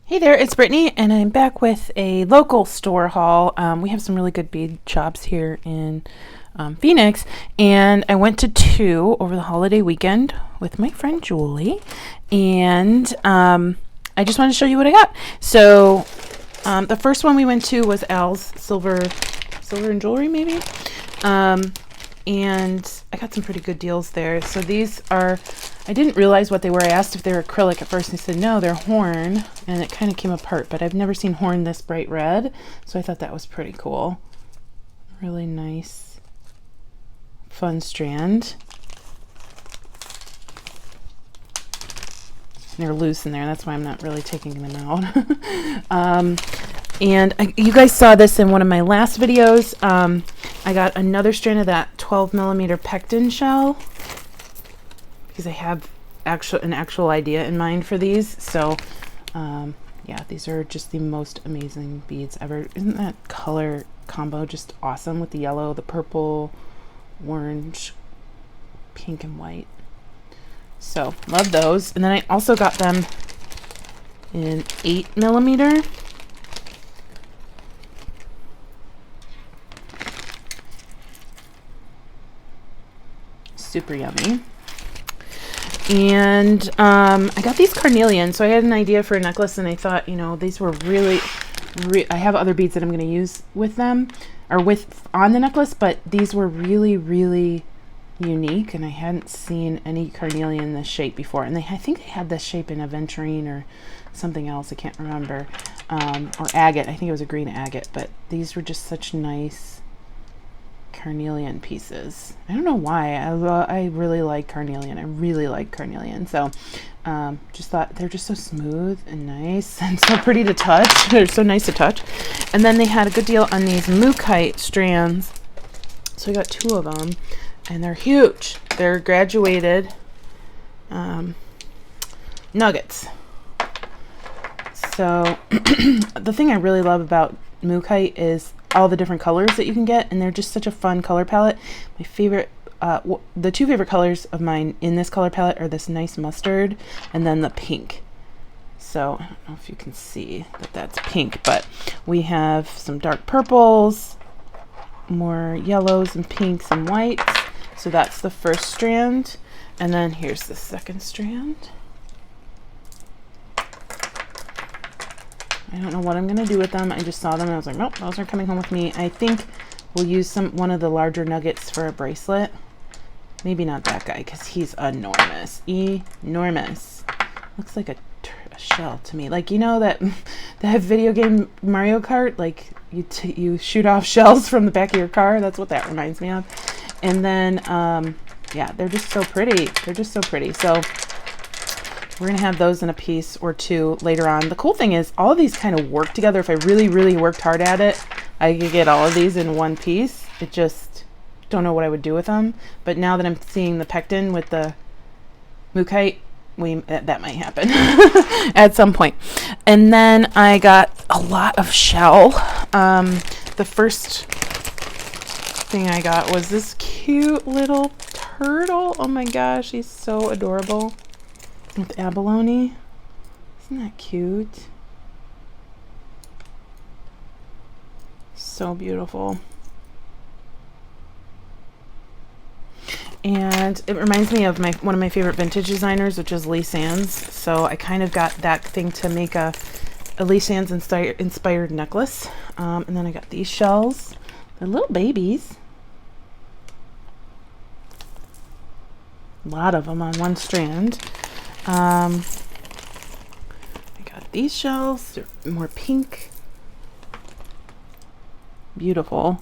Hey there, it's Brittany, and I'm back with a local store haul. We have some really good bead shops here in Phoenix, and I went to two over the holiday weekend with my friend Julie, and I just wanted to show you what I got. So the first one we went to was Al's Silver and Jewelry, maybe. And I got some pretty good deals there. So these are, I didn't realize what they were. I asked if they were acrylic at first, and they said no, they're horn, and it kind of came apart, but I've never seen horn this bright red, so I thought that was pretty cool. Really nice, fun strand. They're loose in there, that's why I'm not really taking them out. And you guys saw this in one of my last videos. I got another strand of that 12 millimeter pectin shell because I have an actual idea in mind for these. So yeah, these are just the most amazing beads ever. Isn't that color combo just awesome with the yellow, the purple, orange, pink, and white? So love those. And then I also got them in 8 millimeter. Super yummy. And I got these carnelian, so I had an idea for a necklace, and I thought, you know, these were really I have other beads that I'm going to use with them or with on the necklace, but these were really unique, and I hadn't seen any carnelian this shape before. And I think they had this shape in aventurine or something else, I can't remember, or agate. I think it was a green agate, but these were just such nice carnelian pieces. I don't know why. I really like carnelian. I really like carnelian. So just thought they're just so smooth and nice and so pretty to touch. They're so nice to touch. And then they had a good deal on these mookaite strands. So I got 2 of them, and they're huge. They're graduated nuggets. So the thing I really love about mookaite is all the different colors that you can get, and they're just such a fun color palette. My favorite, the 2 favorite colors of mine in this color palette are this nice mustard and then the pink. So I don't know if you can see that that's pink, but we have some dark purples, more yellows and pinks and whites. So that's the first strand, and then here's the second strand. I don't know what I'm going to do with them. I just saw them and I was like, nope, those are coming home with me. I think we'll use one of the larger nuggets for a bracelet. Maybe not that guy because he's enormous. Enormous. Looks like a shell to me. Like, you know that video game Mario Kart? Like you shoot off shells from the back of your car? That's what that reminds me of. And then, yeah, they're just so pretty. They're just so pretty. So we're going to have those in a piece or 2 later on. The cool thing is all of these kind of work together. If I really worked hard at it, I could get all of these in one piece. It just, don't know what I would do with them. But now that I'm seeing the pectin with the mookaite, that might happen at some point. And then I got a lot of shell. The first thing I got was this cute little turtle. Oh my gosh, he's so adorable. With abalone. Isn't that cute? So beautiful. And it reminds me of one of my favorite vintage designers, which is Lee Sands. So I kind of got that thing to make a Lee Sands inspired necklace. And then I got these shells. They're little babies. A lot of them on one strand. I got these shells. They're more pink. Beautiful.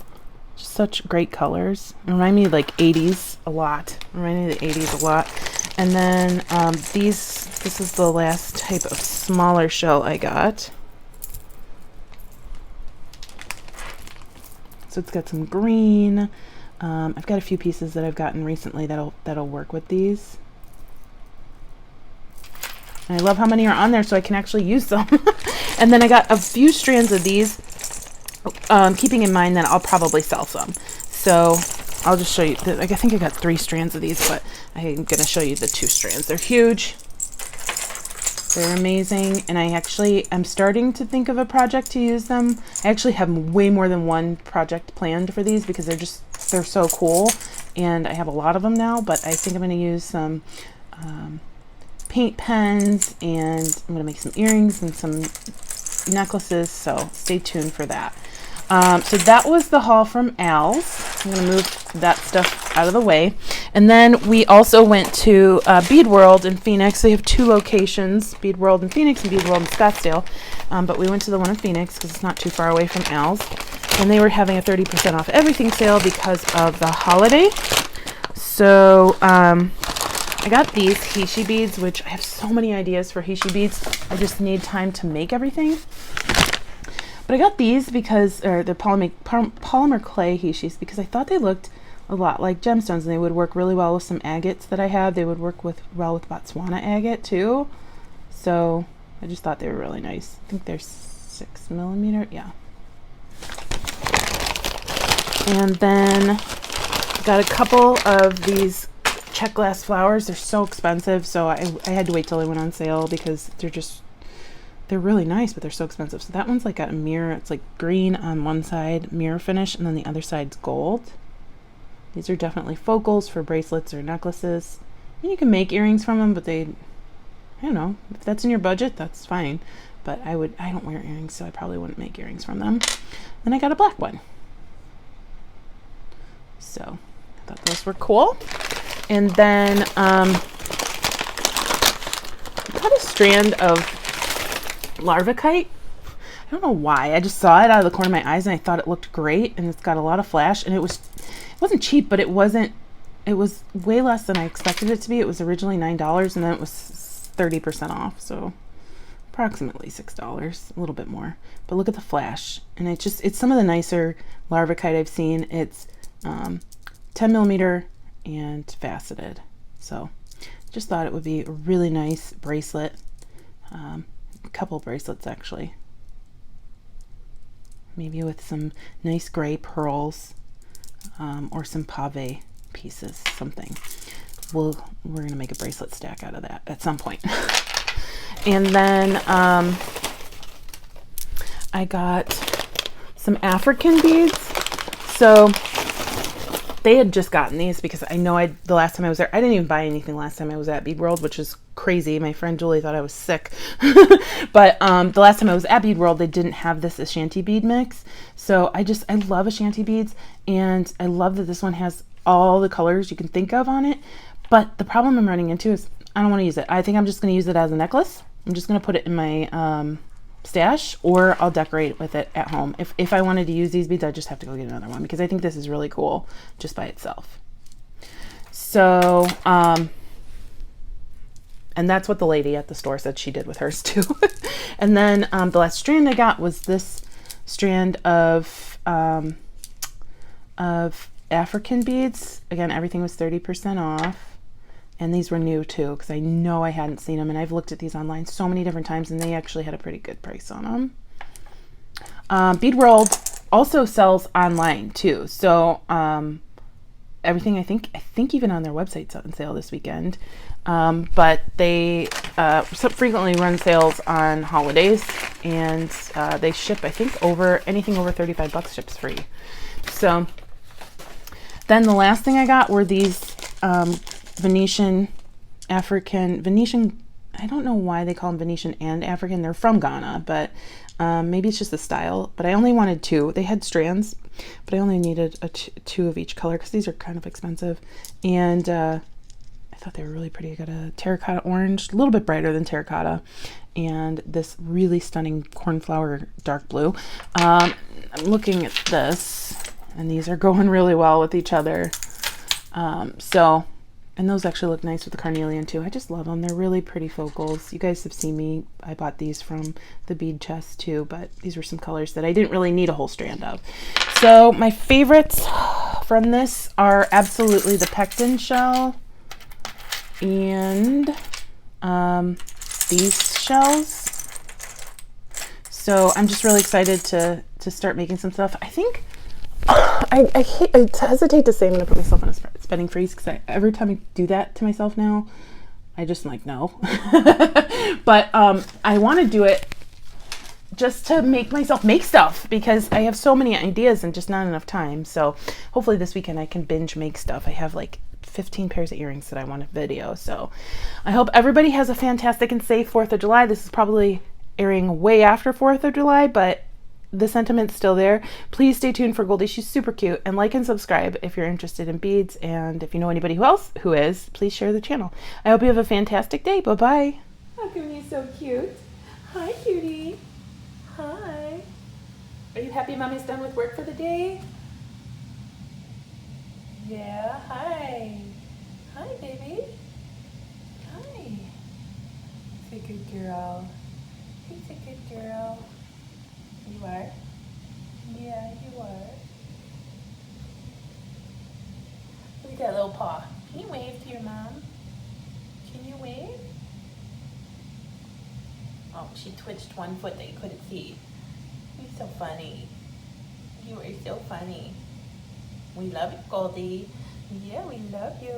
Just such great colors. Remind me of like 80s a lot. Remind me of the 80s a lot. And then this is the last type of smaller shell I got. So it's got some green. I've got a few pieces that I've gotten recently that'll work with these. And I love how many are on there so I can actually use them. And then I got a few strands of these, keeping in mind that I'll probably sell some. So I'll just show you. I think I got 3 strands of these, but I'm going to show you the 2 strands. They're huge. They're amazing, and I'm starting to think of a project to use them. I actually have way more than one project planned for these because they're so cool, and I have a lot of them now, but I think I'm going to use some paint pens, and I'm going to make some earrings and some necklaces, so stay tuned for that. So that was the haul from Al's. I'm going to move that stuff out of the way. And then we also went to Bead World in Phoenix. They have 2 locations, Bead World in Phoenix and Bead World in Scottsdale. But we went to the one in Phoenix because it's not too far away from Al's. And they were having a 30% off everything sale because of the holiday. So I got these Heishi beads, which I have so many ideas for Heishi beads. I just need time to make everything. But I got these because, or the polymer clay Heishis, because I thought they looked a lot like gemstones, and they would work really well with some agates that I have. They would work well with Botswana agate too. So I just thought they were really nice. I think they're 6mm, yeah. And then got a couple of these check glass flowers. They're so expensive, so I had to wait till they went on sale because they're really nice, but they're so expensive. So that one's like a mirror. It's like green on one side, mirror finish, and then the other side's gold. These are definitely focals for bracelets or necklaces. And you can make earrings from them, but I don't know, if that's in your budget, that's fine. But I don't wear earrings, so I probably wouldn't make earrings from them. Then I got a black one. So I thought those were cool. And then I got a strand of larvikite. I don't know why. I just saw it out of the corner of my eyes and I thought it looked great, and it's got a lot of flash, and it wasn't cheap, but it was way less than I expected it to be. It was originally $9 and then it was 30% off, so approximately $6, a little bit more. But look at the flash, and it's some of the nicer larvikite I've seen. It's 10mm and faceted, so just thought it would be a really nice bracelet. A couple bracelets actually, maybe with some nice gray pearls, or some pave pieces, something. We're gonna make a bracelet stack out of that at some point. And then I got some African beads. So they had just gotten these because I know the last time I was there, I didn't even buy anything last time I was at Bead World, which is crazy. My friend Julie thought I was sick. But the last time I was at Bead World, they didn't have this Ashanti bead mix. So I love Ashanti beads, and I love that this one has all the colors you can think of on it. But the problem I'm running into is I don't want to use it. I think I'm just going to use it as a necklace. I'm just going to put it in my stash, or I'll decorate with it at home. If I wanted to use these beads, I just have to go get another one because I think this is really cool just by itself. So, and that's what the lady at the store said she did with hers too. And then the last strand I got was this strand of African beads. Again, everything was 30% off. And these were new too, because I know I hadn't seen them, and I've looked at these online so many different times, and they actually had a pretty good price on them. Bead World also sells online too, so everything I think even on their website's on sale this weekend. But they frequently run sales on holidays, and they ship, I think, anything over $35 ships free. So then the last thing I got were these Venetian, I don't know why they call them Venetian and African. They're from Ghana, but maybe it's just the style. But I only wanted 2. They had strands, but I only needed 2 of each color because these are kind of expensive. And I thought they were really pretty. I got a terracotta orange, a little bit brighter than terracotta, and this really stunning cornflower dark blue. I'm looking at this, and these are going really well with each other. And those actually look nice with the carnelian too. I just love them. They're really pretty focals. You guys have seen me. I bought these from the bead chest too, but these were some colors that I didn't really need a whole strand of. So my favorites from this are absolutely the pectin shell and these shells. So I'm just really excited to start making some stuff. I think I hesitate to say I'm going to put myself in a spending freeze, because every time I do that to myself now, I just like, no. But I want to do it just to make myself make stuff because I have so many ideas and just not enough time. So hopefully this weekend I can binge make stuff. I have like 15 pairs of earrings that I want to video. So I hope everybody has a fantastic and safe 4th of July. This is probably airing way after 4th of July, but the sentiment's still there. Please stay tuned for Goldie. She's super cute. And like and subscribe if you're interested in beads. And if you know anybody else who is, please share the channel. I hope you have a fantastic day. Bye-bye. How come you're so cute? Hi, cutie. Hi. Are you happy Mommy's done with work for the day? Yeah, hi. Hi, baby. Hi. He's a good girl. He's a good girl. You are? Yeah, you are. Look at that little paw. Can you wave to your mom? Can you wave? Oh, she twitched one foot that you couldn't see. You're so funny. You are so funny. We love you, Goldie. Yeah, we love you.